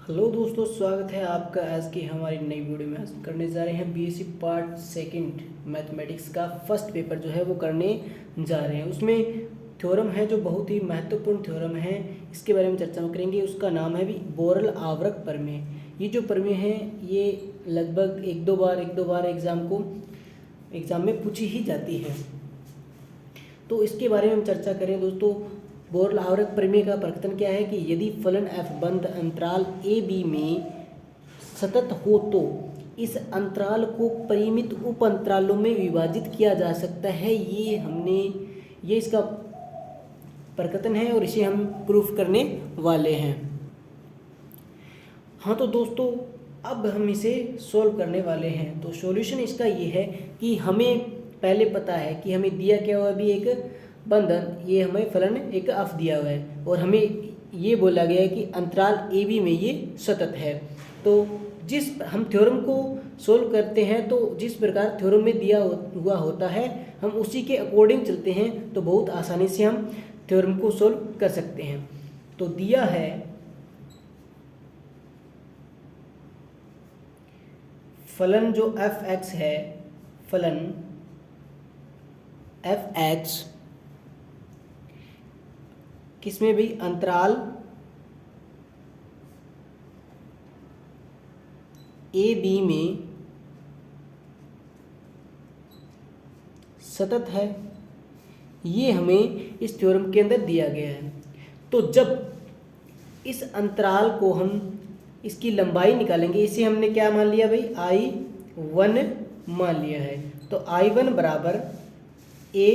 Hello दोस्तों, स्वागत है आपका आज की हमारी नई वीडियो में। आज करने जा रहे हैं बीएससी पार्ट सेकंड मैथमेटिक्स का फर्स्ट पेपर जो है वो करने जा रहे हैं। उसमें थ्योरम है जो बहुत ही महत्वपूर्ण थ्योरम है, इसके बारे में चर्चा करेंगे। उसका नाम है भी बोरल आवर्त प्रमेय। ये जो प्रमेय है ये लगभग एक दो बार एग्ज़ाम में पूछी ही जाती है। तो इसके बारे में हम चर्चा करें दोस्तों। बोरल आवर्त प्रमेय का प्रकटन क्या है कि यदि फलन f बंद अंतराल a b में सतत हो तो इस अंतराल को परिमित उप अंतरालों में विभाजित किया जा सकता है। ये इसका प्रकटन है और इसे हम प्रूफ करने वाले हैं। हाँ तो दोस्तों, अब हम इसे सॉल्व करने वाले हैं। तो सॉल्यूशन इसका ये है कि हमें पहले पता है कि हमें दिया क्या हुआ, अभी एक बंधन, ये हमें फलन एक f दिया हुआ है और हमें ये बोला गया है कि अंतराल ए बी में ये सतत है। तो जिस हम थ्योरम को सोल्व करते हैं तो जिस प्रकार थ्योरम में दिया हुआ होता है हम उसी के अकॉर्डिंग चलते हैं, तो बहुत आसानी से हम थ्योरम को सोल्व कर सकते हैं। तो दिया है फलन जो एफ एक्स है, फलन एफ एक्स किसमें भी अंतराल ए बी में सतत है, ये हमें इस थ्योरम के अंदर दिया गया है। तो जब इस अंतराल को हम इसकी लंबाई निकालेंगे, इसे हमने क्या मान लिया भाई, I1 मान लिया है। तो I1 बराबर A,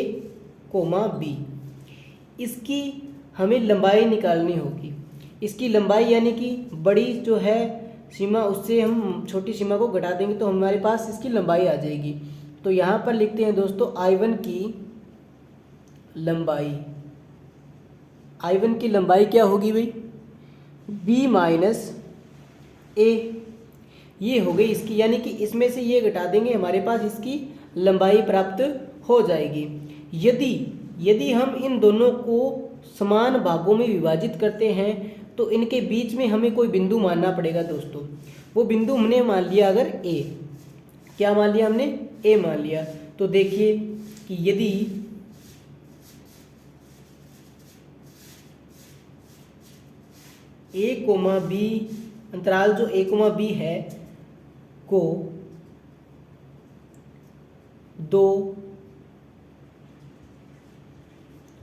B, इसकी हमें लंबाई निकालनी होगी। इसकी लंबाई यानी कि बड़ी जो है सीमा, उससे हम छोटी सीमा को घटा देंगे तो हमारे पास इसकी लंबाई आ जाएगी। तो यहाँ पर लिखते हैं दोस्तों I1 की लंबाई। I1 की लंबाई क्या होगी भाई, B माइनस A, ये हो गई इसकी, यानी कि इसमें से ये घटा देंगे, हमारे पास इसकी लंबाई प्राप्त हो जाएगी। यदि हम इन दोनों को समान भागों में विभाजित करते हैं तो इनके बीच में हमें कोई बिंदु मानना पड़ेगा दोस्तों। वो बिंदु हमने मान लिया, अगर A, क्या मान लिया हमने, A मान लिया। तो देखिए कि यदि A, B, अंतराल जो A, B है को दो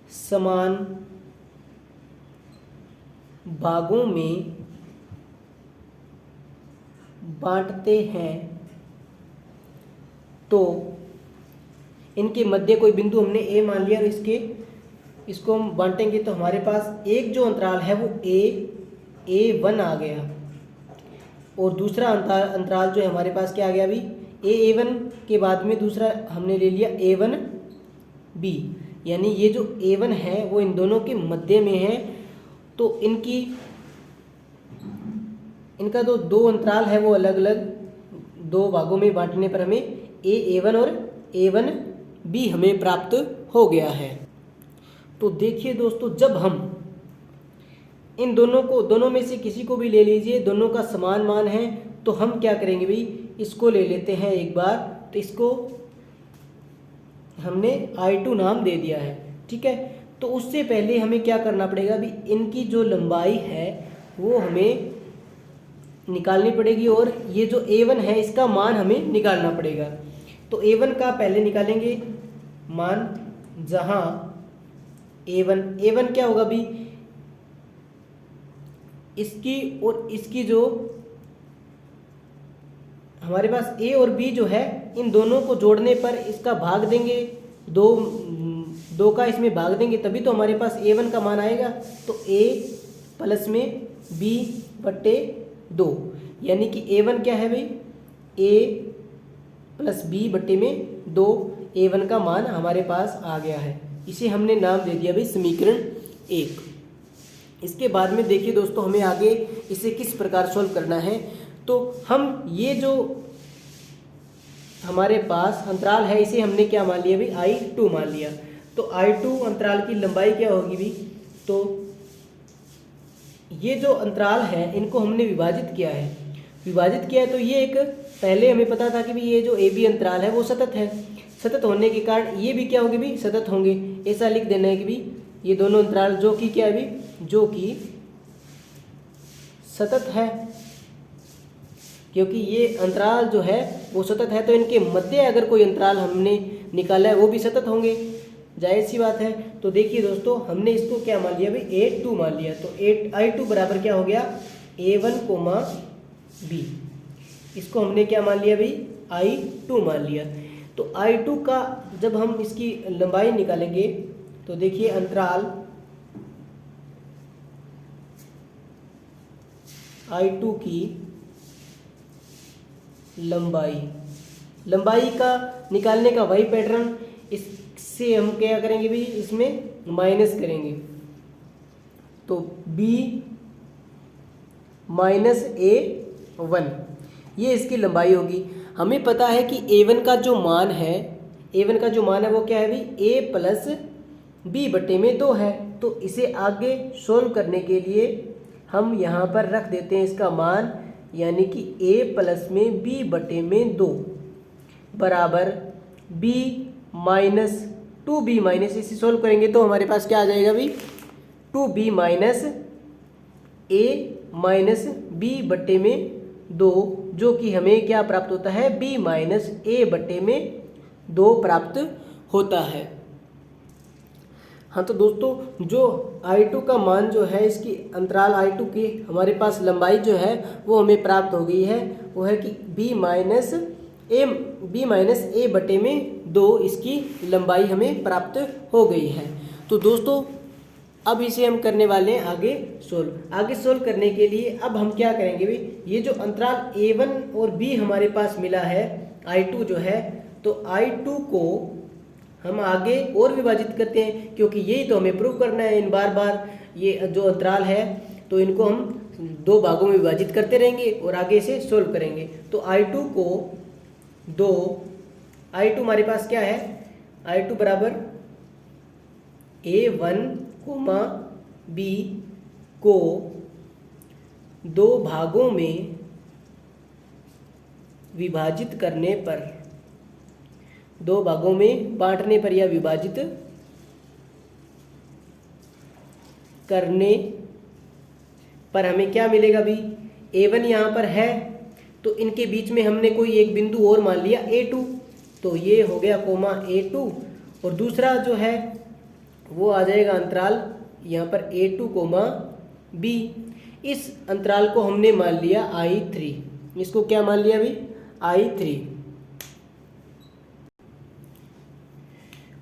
समान भागों में बांटते हैं तो इनके मध्य कोई बिंदु हमने A मान लिया और इसको हम बांटेंगे तो हमारे पास एक जो अंतराल है वो A1 आ गया और दूसरा अंतराल जो है हमारे पास क्या आ गया अभी, A1 के बाद में दूसरा हमने ले लिया A1B, यानी ये जो A1 है वो इन दोनों के मध्य में है। तो इनका जो दो अंतराल है वो अलग अलग दो भागों में बांटने पर हमें A1 और A1B हमें प्राप्त हो गया है। तो देखिए दोस्तों, जब हम इन दोनों में से किसी को भी ले लीजिए, दोनों का समान मान है, तो हम क्या करेंगे भाई, इसको ले लेते हैं एक बार। तो इसको हमने I2 नाम दे दिया है, ठीक है। तो उससे पहले हमें क्या करना पड़ेगा अभी, इनकी जो लंबाई है वो हमें निकालनी पड़ेगी और ये जो A1 है इसका मान हमें निकालना पड़ेगा। तो A1 का पहले निकालेंगे मान, जहाँ A1 क्या होगा अभी, इसकी और इसकी जो हमारे पास A और B जो है, इन दोनों को जोड़ने पर इसका भाग देंगे, दो का इसमें भाग देंगे तभी तो हमारे पास A1 का मान आएगा। तो A प्लस में B बट्टे 2, यानी कि A1 क्या है भाई, A प्लस B बट्टे में 2, A1 का मान हमारे पास आ गया है। इसे हमने नाम दे दिया भाई समीकरण 1। इसके बाद में देखिए दोस्तों, हमें आगे इसे किस प्रकार सॉल्व करना है। तो हम ये जो हमारे पास अंतराल है इसे हमने क्या मान लिया भाई, I2 मान लिया। तो I2 अंतराल की लंबाई क्या होगी भाई, तो ये जो अंतराल है इनको हमने विभाजित किया है, तो ये एक, पहले हमें पता था कि भी ये जो ए बी अंतराल है वो सतत है, सतत होने के कारण ये भी क्या होंगे भी, सतत होंगे। ऐसा लिख देना है कि भी ये दोनों अंतराल जो कि क्या है भी, जो कि सतत है, क्योंकि ये अंतराल जो है वो सतत है, तो इनके मध्य अगर कोई अंतराल हमने निकाला है वो भी सतत होंगे, जाहिर सी बात है। तो देखिए दोस्तों, हमने इसको क्या मान लिया भाई, A2 मान लिया, तो I2 बराबर क्या हो गया, A1 कोमा B, इसको हमने क्या मान लिया भाई, I2 मान लिया। तो I2 का जब हम इसकी लंबाई निकालेंगे तो देखिए अंतराल I2 की लंबाई का निकालने का वही पैटर्न, इससे हम क्या करेंगे भी, इसमें माइनस करेंगे, तो B माइनस A1 ये इसकी लंबाई होगी। हमें पता है कि A1 का जो मान है वो क्या है भी, A प्लस B बटे में 2 है। तो इसे आगे सोल्व करने के लिए हम यहाँ पर रख देते हैं इसका मान, यानी कि A प्लस में B बटे में 2 बराबर B माइनस 2B माइनस, इसे सोल्व करेंगे तो हमारे पास क्या आ जाएगा भी, 2B minus A minus B बटे में 2, जो कि हमें क्या प्राप्त होता है, B माइनस A बटे में 2 प्राप्त होता है। हाँ तो दोस्तों, जो I2 का मान जो है, इसकी अंतराल I2 की हमारे पास लंबाई जो है वो हमें प्राप्त हो गई है, वो है कि B माइनस A बटे में 2 इसकी लंबाई हमें प्राप्त हो गई है। तो दोस्तों अब इसे हम करने वाले हैं आगे सोल्व करने के लिए अब हम क्या करेंगे भी, ये जो अंतराल A1 और B हमारे पास मिला है I2 जो है, तो I2 को हम आगे और विभाजित करते हैं, क्योंकि यही तो हमें प्रूव करना है। इन बार बार ये जो अंतराल है तो इनको हम 2 भागों में विभाजित करते रहेंगे और आगे इसे सोल्व करेंगे। तो I2 को I2 हमारे पास क्या है, I2 बराबर A1 कोमा B को 2 भागों में विभाजित करने पर, 2 भागों में बांटने पर या विभाजित करने पर हमें क्या मिलेगा भी, A1 यहाँ पर है तो इनके बीच में हमने कोई एक बिंदु और मान लिया A2, तो ये हो गया कोमा A2, और दूसरा जो है वो आ जाएगा अंतराल यहाँ पर A2 कोमा B। इस अंतराल को हमने मान लिया I3, इसको क्या मान लिया भी, I3।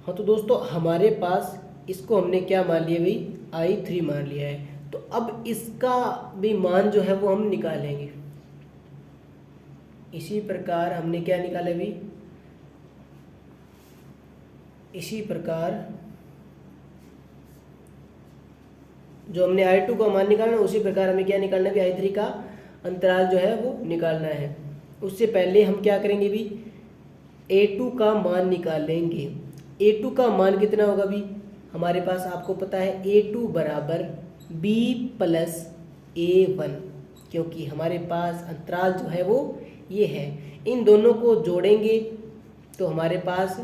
हाँ तो दोस्तों, हमारे पास इसको हमने क्या मान लिया भाई, I3 मान लिया है। तो अब इसका भी मान जो है वो हम निकालेंगे। इसी प्रकार हमने क्या निकाला भी, इसी प्रकार जो हमने I2 का मान निकालना है उसी प्रकार हमें क्या निकालना है भी, I3 का अंतराल जो है वो निकालना है। उससे पहले हम क्या करेंगे भी, A2 का मान निकालेंगे। A2 का मान कितना होगा भी, हमारे पास आपको पता है A2 बराबर B प्लस A1, क्योंकि हमारे पास अंतराल जो है वो ये है। इन दोनों को जोड़ेंगे तो हमारे पास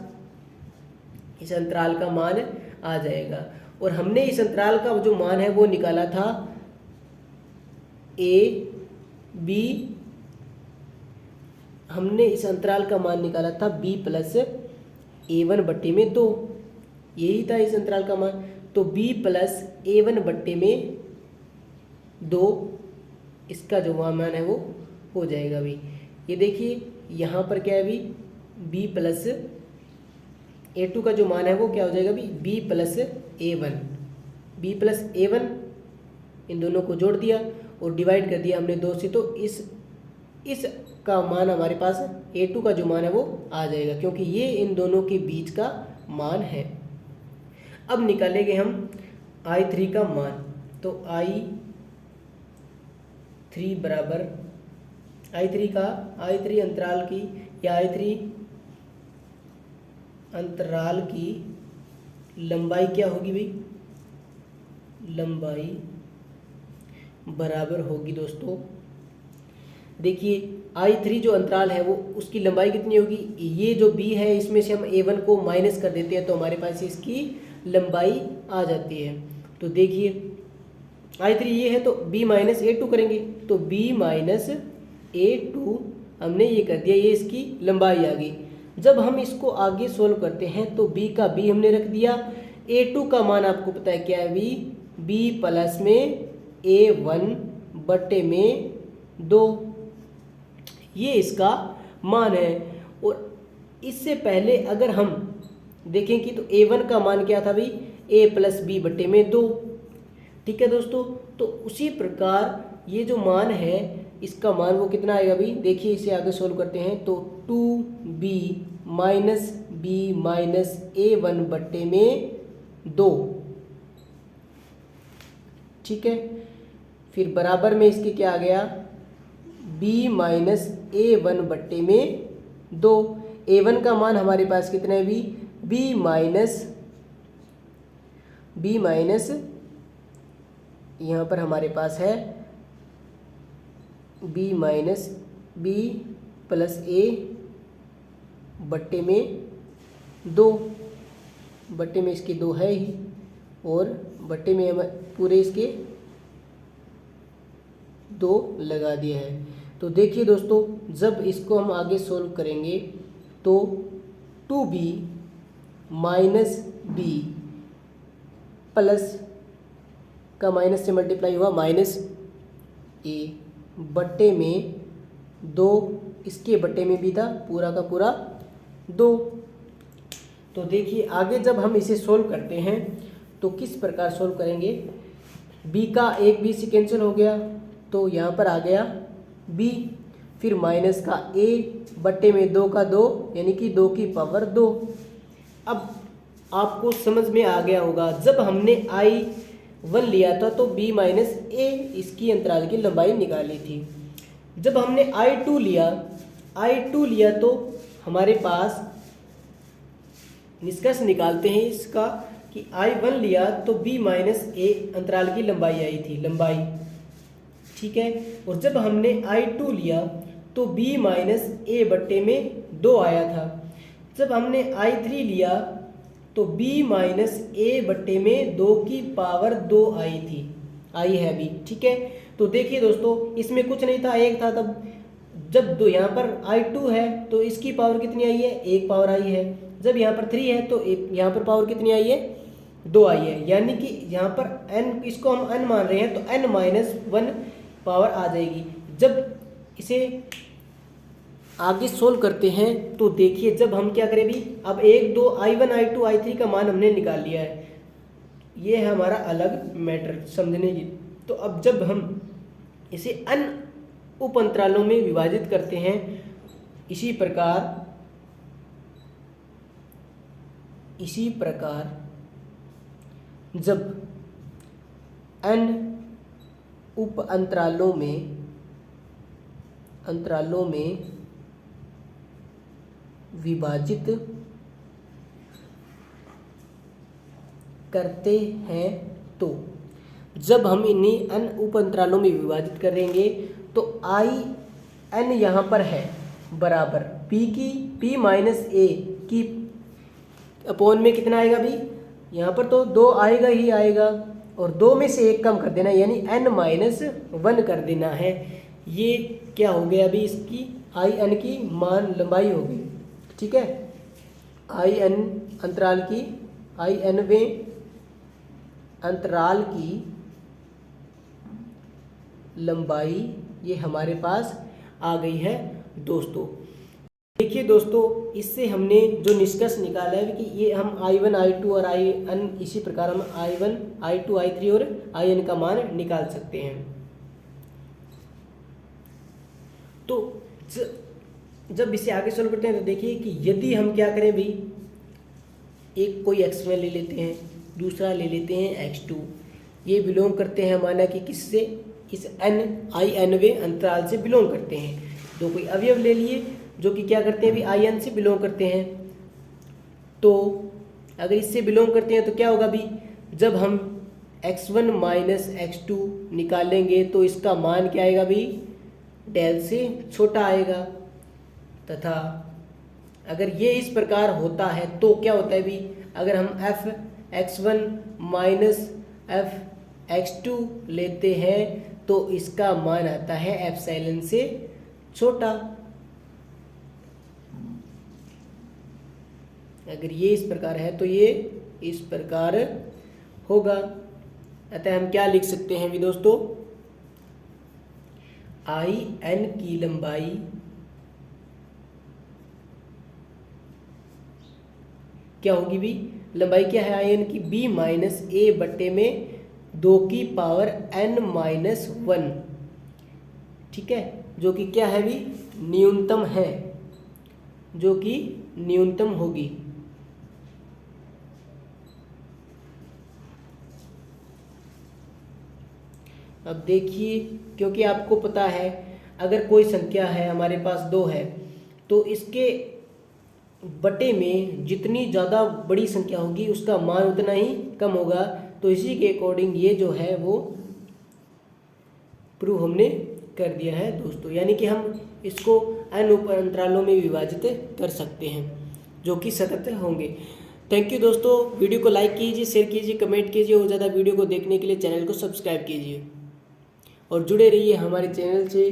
इस अंतराल का मान आ जाएगा। और हमने इस अंतराल का जो मान है वो निकाला था B, हमने इस अंतराल का मान निकाला था B प्लस A1 बट्टे में 2, यही था इस अंतराल का मान। तो B प्लस A1 बट्टे में 2 इसका जो मान है वो हो जाएगा भी। ये देखिए यहाँ पर क्या है भी, B प्लस A2 का जो मान है वो क्या हो जाएगा भी, B प्लस A1, इन दोनों को जोड़ दिया और डिवाइड कर दिया हमने 2 से, तो इस का मान हमारे पास A2 का जो मान है वो आ जाएगा, क्योंकि ये इन दोनों के बीच का मान है। अब निकालेंगे हम I3 का मान। तो I3 बराबर I3 अंतराल की या I3 अंतराल की लंबाई क्या होगी भाई, लंबाई बराबर होगी दोस्तों, देखिए I3 जो अंतराल है वो उसकी लंबाई कितनी होगी, ये जो B है इसमें से हम A1 को माइनस कर देते हैं तो हमारे पास इसकी लंबाई आ जाती है। तो देखिए I3 ये है तो B माइनस A2 करेंगे, तो B माइनस A2 हमने ये कर दिया, ये इसकी लंबाई आ गई। जब हम इसको आगे सोल्व करते हैं तो B का B हमने रख दिया, A2 का मान आपको पता है क्या है, B प्लस में A1 बटे में 2, ये इसका मान है। और इससे पहले अगर हम देखें कि तो A1 का मान क्या था भाई, A प्लस बी बटे में 2, ठीक है दोस्तों। तो उसी प्रकार ये जो मान है इसका मान वो कितना आएगा भाई, देखिए इसे आगे सोल्व करते हैं तो 2B minus B minus A1 बटे में 2, ठीक है। फिर बराबर में इसके क्या आ गया, B माइनस A1 बटे में 2। A1 का मान हमारे पास कितना है भी, B माइनस यहाँ पर हमारे पास है B minus B plus A बट्टे में 2, बट्टे में इसके 2 है ही, और बट्टे में हम पूरे इसके 2 लगा दिया है। तो देखिए दोस्तों जब इसको हम आगे सोल्व करेंगे तो 2B माइनस B प्लस का माइनस से मल्टीप्लाई हुआ माइनस A बट्टे में 2, इसके बट्टे में भी था पूरा का पूरा 2। तो देखिए आगे जब हम इसे सोल्व करते हैं तो किस प्रकार सोल्व करेंगे, B का एक B से कैंसिल हो गया तो यहाँ पर आ गया B, फिर माइनस का A बट्टे में 2 का 2 यानी कि 2 की पावर 2। अब आपको समझ में आ गया होगा, जब हमने I1 लिया था तो B माइनस A इसकी अंतराल की लंबाई निकाली थी। जब हमने I2 लिया तो हमारे पास निष्कर्ष निकालते हैं इसका कि I1 लिया तो B माइनस A अंतराल की लंबाई आई थी, लंबाई, ठीक है। और जब हमने I2 लिया तो B माइनस A बट्टे में 2 आया था। जब हमने I3 लिया तो B माइनस A बट्टे में 2 की पावर 2 आई थी, आई है भी, ठीक है। तो देखिए दोस्तों इसमें कुछ नहीं था, एक था, तब जब दो यहाँ पर I2 है तो इसकी पावर कितनी आई है, 1 पावर आई है। जब यहाँ पर 3 है तो यहाँ पर पावर कितनी आई है, 2 आई है, यानी कि यहाँ पर n, इसको हम n मान रहे हैं तो n माइनस 1 पावर आ जाएगी। जब इसे आगे सोल्व करते हैं तो देखिए जब हम क्या करें भी, अब 1 2 I1 I2 I3 का मान हमने निकाल लिया है, ये है हमारा अलग मैटर समझने की। तो अब जब हम इसे n उप अंतरालों में विभाजित करते हैं, इसी प्रकार जब n उप अंतरालों में विभाजित करते हैं, तो जब हम इन्हीं n उप अंतरालों में विभाजित करेंगे तो n यहाँ पर है बराबर p माइनस a की अपॉन में कितना आएगा भी, यहाँ पर तो 2 आएगा ही आएगा, और 2 में से 1 कम कर देना यानी n माइनस 1 कर देना है। ये क्या हो गया अभी, इसकी in की मान लंबाई होगी, ठीक है। in अंतराल की inवें अंतराल की लंबाई ये हमारे पास आ गई है दोस्तों। देखिए दोस्तों इससे हमने जो निष्कर्ष निकाला है कि ये हम I1 I2 और in इसी प्रकार हम I1 I2 I3 और in का मान निकाल सकते हैं। तो जब इसे आगे सोल्व करते हैं तो देखिए कि यदि हम क्या करें भी, एक कोई x1 ले लेते हैं, दूसरा ले लेते हैं x2, ये बिलोंग करते हैं माना कि किससे, इस inवें अंतराल से बिलोंग करते हैं। दो कोई अवयव ले लिए जो कि क्या करते हैं भी in से बिलोंग करते हैं। तो अगर इससे बिलोंग करते हैं तो क्या होगा भी, जब हम x1 माइनस x2 निकालेंगे तो इसका मान क्या आएगा भाई, डेल से छोटा आएगा। तथा अगर ये इस प्रकार होता है तो क्या होता है भाई, अगर हम f x1 minus f x2 लेते हैं तो इसका मान आता है एप्सिलॉन से छोटा। अगर ये इस प्रकार है तो ये इस प्रकार होगा। अतः हम क्या लिख सकते हैं भी दोस्तों, आई एन की लंबाई क्या होगी भी, लंबाई क्या है आई एन की, बी माइनस ए बट्टे में 2 की पावर n माइनस 1, ठीक है, जो कि क्या है भी, न्यूनतम है, जो कि न्यूनतम होगी। अब देखिए, क्योंकि आपको पता है अगर कोई संख्या है हमारे पास 2 है तो इसके बटे में जितनी ज़्यादा बड़ी संख्या होगी उसका मान उतना ही कम होगा। तो इसी के अकॉर्डिंग ये जो है वो प्रूव हमने कर दिया है दोस्तों, यानी कि हम इसको n उप अंतरालों में विभाजित कर सकते हैं जो कि सतत होंगे। थैंक यू दोस्तों, वीडियो को लाइक कीजिए, शेयर कीजिए, कमेंट कीजिए और ज़्यादा वीडियो को देखने के लिए चैनल को सब्सक्राइब कीजिए और जुड़े रहिए हमारे चैनल से।